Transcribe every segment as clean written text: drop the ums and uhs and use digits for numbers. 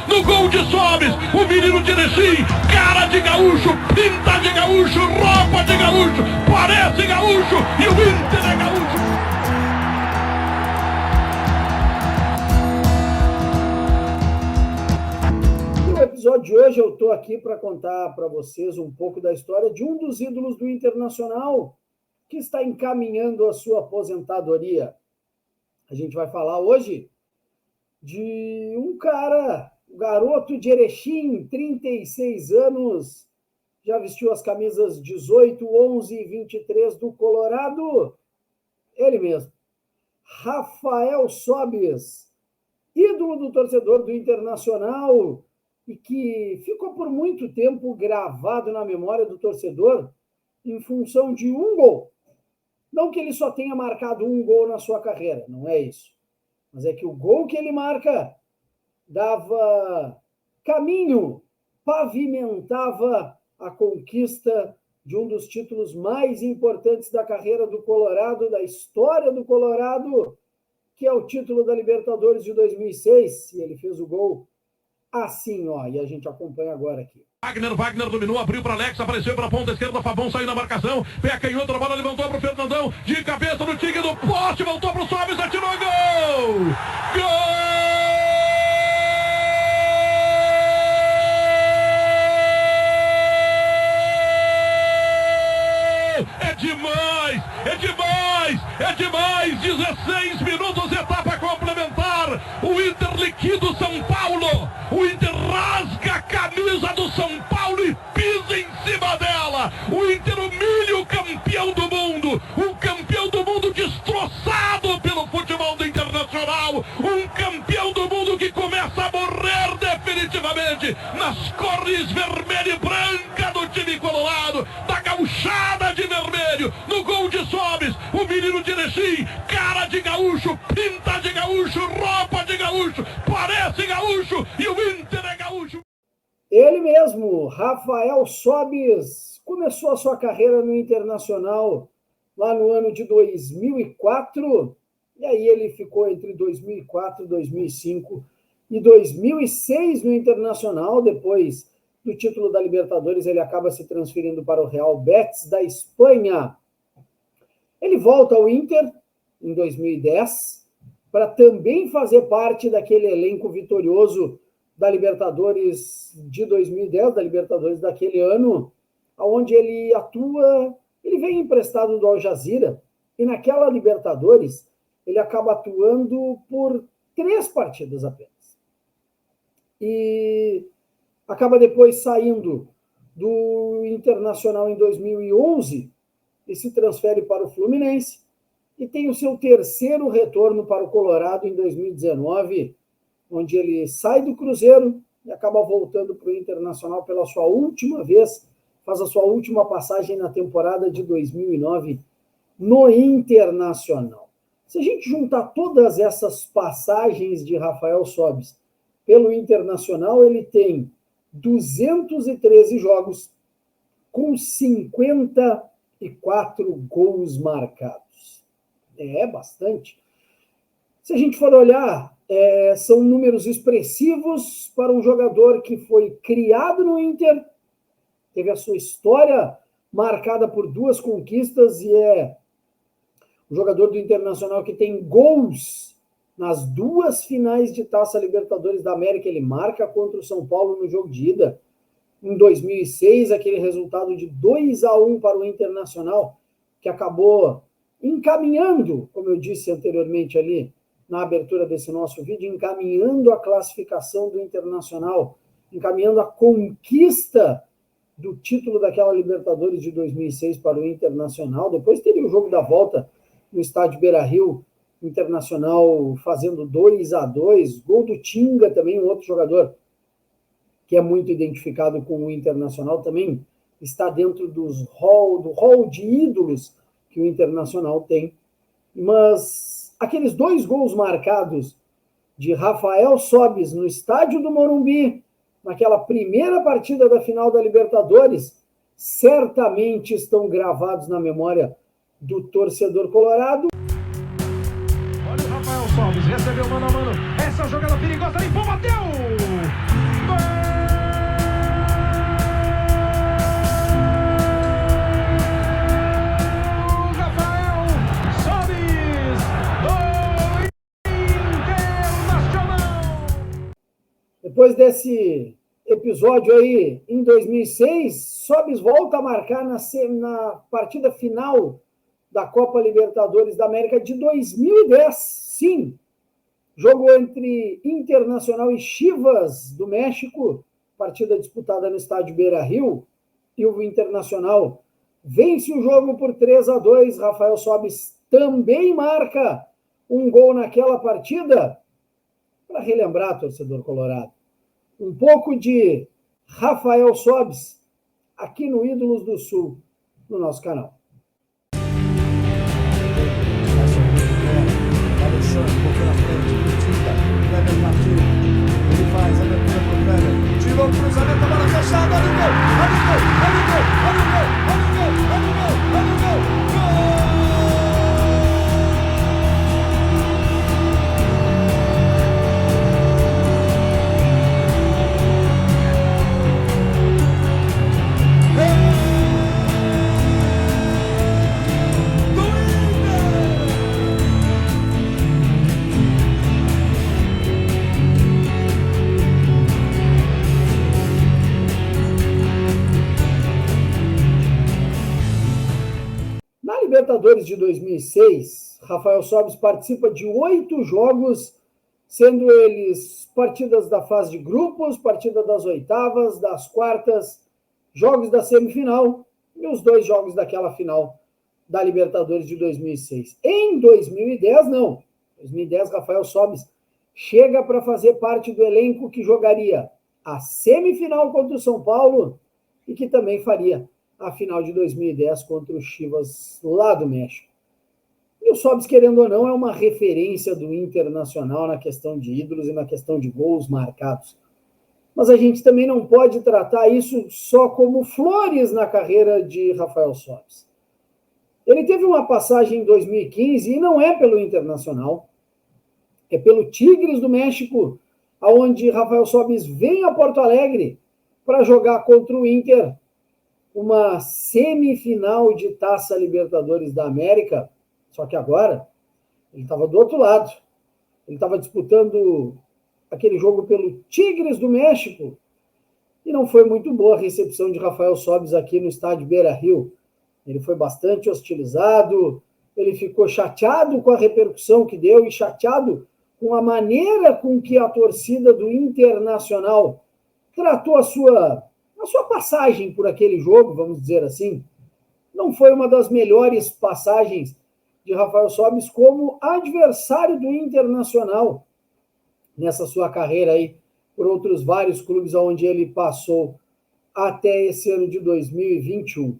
no gol de Sobis, o menino de Erechim, cara de gaúcho, pinta de gaúcho, roupa de gaúcho, parece gaúcho e o Inter é gaúcho. No episódio de hoje eu estou aqui para contar para vocês um pouco da história de um dos ídolos do Internacional que está encaminhando a sua aposentadoria. A gente vai falar hoje de um cara, um garoto de Erechim, 36 anos, já vestiu as camisas 18, 11 e 23 do Colorado. Ele mesmo, Rafael Sobis, ídolo do torcedor do Internacional e que ficou por muito tempo gravado na memória do torcedor em função de um gol. Não que ele só tenha marcado um gol na sua carreira, não é isso. Mas é que o gol que ele marca dava caminho, pavimentava a conquista de um dos títulos mais importantes da carreira do Colorado, da história do Colorado, que é o título da Libertadores de 2006. E ele fez o gol assim, ó, e a gente acompanha agora aqui. Wagner dominou, abriu para Alex, apareceu para a ponta esquerda, Fabão saiu na marcação, pé canhoto, a bola levantou para o Fernandão, de cabeça no tigre do poste, voltou para o Sobis, atirou, gol! Gol! É demais, é demais, é demais, 16 minutos, etapa complementar, o Inter liquida o São Paulo, o Inter rasga a camisa do São Paulo e pisa em cima dela, o Inter humilha o campeão do mundo destroçado pelo futebol do Internacional, um campeão do mundo que começa a morrer definitivamente nas cores vermelha e branca do time colorado, da gauchada de vermelho, no gol de Sobis, o menino de Erechim, cara de gaúcho, pinta de gaúcho, roupa de gaúcho, parece gaúcho e o Inter é gaúcho. Ele mesmo, Rafael Sobis, começou a sua carreira no Internacional lá no ano de 2004, e aí ele ficou entre 2004, 2005 e 2006 no Internacional. Depois do título da Libertadores, ele acaba se transferindo para o Real Betis da Espanha. Ele volta ao Inter em 2010 para também fazer parte daquele elenco vitorioso da Libertadores de 2010, da Libertadores daquele ano, onde ele atua, ele vem emprestado do Al Jazeera, e naquela Libertadores ele acaba atuando por 3 partidas apenas. E acaba depois saindo do Internacional em 2011 e se transfere para o Fluminense, e tem o seu terceiro retorno para o Colorado em 2019, onde ele sai do Cruzeiro e acaba voltando para o Internacional pela sua última vez, faz a sua última passagem na temporada de 2009 no Internacional. Se a gente juntar todas essas passagens de Rafael Sobis pelo Internacional, ele tem 213 jogos com 54 gols marcados. É bastante. Se a gente for olhar, são números expressivos para um jogador que foi criado no Inter, teve a sua história marcada por 2 conquistas e é um jogador do Internacional que tem gols nas 2 finais de Taça Libertadores da América. Ele marca contra o São Paulo no jogo de ida. Em 2006, aquele resultado de 2-1 para o Internacional, que acabou encaminhando, como eu disse anteriormente ali, na abertura desse nosso vídeo, encaminhando a classificação do Internacional, encaminhando a conquista do título daquela Libertadores de 2006 para o Internacional. Depois teria o jogo da volta no estádio Beira-Rio, Internacional fazendo 2-2, gol do Tinga também, um outro jogador que é muito identificado com o Internacional, também está dentro do hall de ídolos que o Internacional tem. Mas aqueles 2 gols marcados de Rafael Sobis no estádio do Morumbi, naquela primeira partida da final da Libertadores, certamente estão gravados na memória do torcedor colorado. Olha o Rafael Sobis, recebeu mano a mano, essa jogada perigosa, limpou, bateu! Depois desse episódio aí, em 2006, Sobis volta a marcar na partida final da Copa Libertadores da América de 2010. Sim, jogo entre Internacional e Chivas do México, partida disputada no estádio Beira-Rio, e o Internacional vence o jogo por 3-2. Rafael Sobis também marca um gol naquela partida. Para relembrar, torcedor colorado, um pouco de Rafael Sobis aqui no Ídolos do Sul, no nosso canal. Alexandre, botou na frente, curtida, Kleber partiu, ele faz a abertura pro Kleber, tirou o cruzamento, a bola fechada, olha o gol, olha o gol, olha o gol, olha o gol, olha o gol, olha o gol, olha o gol, Libertadores de 2006, Rafael Sobis participa de 8 jogos, sendo eles partidas da fase de grupos, partida das oitavas, das quartas, jogos da semifinal e os 2 jogos daquela final da Libertadores de 2006. Em 2010, não. Em 2010, Rafael Sobis chega para fazer parte do elenco que jogaria a semifinal contra o São Paulo e que também faria a final de 2010 contra o Chivas lá do México. E o Sobis, querendo ou não, é uma referência do Internacional na questão de ídolos e na questão de gols marcados. Mas a gente também não pode tratar isso só como flores na carreira de Rafael Sobis. Ele teve uma passagem em 2015 e não é pelo Internacional, é pelo Tigres do México, onde Rafael Sobis vem a Porto Alegre para jogar contra o Inter uma semifinal de Taça Libertadores da América, só que agora ele estava do outro lado. Ele estava disputando aquele jogo pelo Tigres do México e não foi muito boa a recepção de Rafael Sobis aqui no estádio Beira-Rio. Ele foi bastante hostilizado, ele ficou chateado com a repercussão que deu e chateado com a maneira com que a torcida do Internacional tratou a sua passagem por aquele jogo, vamos dizer assim. Não foi uma das melhores passagens de Rafael Sobis como adversário do Internacional nessa sua carreira aí, por outros vários clubes onde ele passou até esse ano de 2021.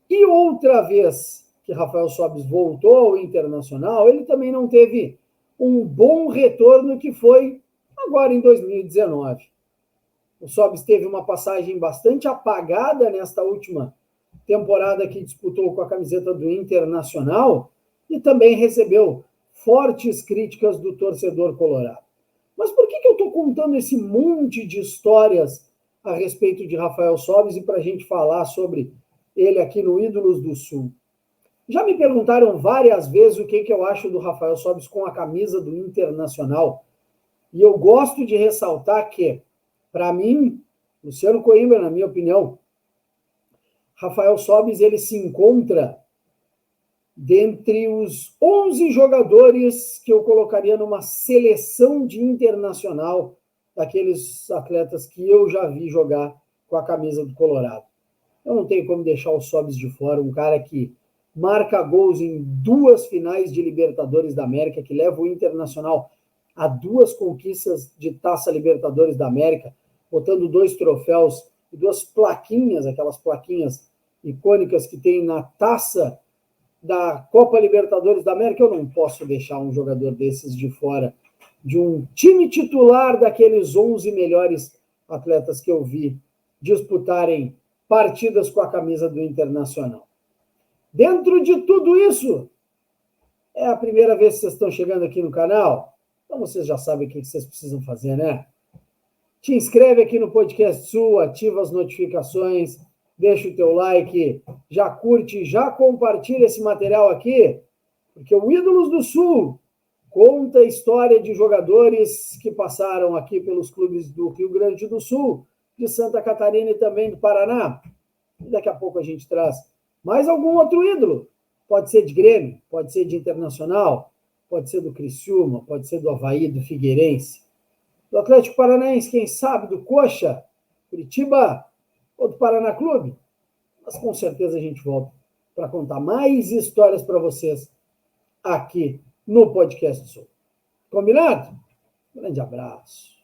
E outra vez que Rafael Sobis voltou ao Internacional, ele também não teve um bom retorno, que foi agora em 2019. O Sobis teve uma passagem bastante apagada nesta última temporada que disputou com a camiseta do Internacional e também recebeu fortes críticas do torcedor colorado. Mas por que eu estou contando esse monte de histórias a respeito de Rafael Sobis e para a gente falar sobre ele aqui no Ídolos do Sul? Já me perguntaram várias vezes o que eu acho do Rafael Sobis com a camisa do Internacional. E eu gosto de ressaltar que, para mim, Luciano Coimbra, na minha opinião, Rafael Sobis ele se encontra dentre os 11 jogadores que eu colocaria numa seleção de Internacional, daqueles atletas que eu já vi jogar com a camisa do Colorado. Eu não tenho como deixar o Sobis de fora, um cara que marca gols em 2 finais de Libertadores da América, que leva o Internacional a 2 conquistas de Taça Libertadores da América, botando 2 troféus e 2 plaquinhas, aquelas plaquinhas icônicas que tem na taça da Copa Libertadores da América. Eu não posso deixar um jogador desses de fora de um time titular daqueles 11 melhores atletas que eu vi disputarem partidas com a camisa do Internacional. Dentro de tudo isso, é a primeira vez que vocês estão chegando aqui no canal? Então vocês já sabem o que vocês precisam fazer, né? Te inscreve aqui no Podcast Sul, ativa as notificações, deixa o teu like, já curte, já compartilha esse material aqui, porque o Ídolos do Sul conta a história de jogadores que passaram aqui pelos clubes do Rio Grande do Sul, de Santa Catarina e também do Paraná. E daqui a pouco a gente traz mais algum outro ídolo. Pode ser de Grêmio, pode ser de Internacional, pode ser do Criciúma, pode ser do Avaí, do Figueirense, do Atlético Paranaense, quem sabe, do Coxa, Curitiba ou do Paraná Clube. Mas com certeza a gente volta para contar mais histórias para vocês aqui no Podcast Sul. Combinado? Grande abraço.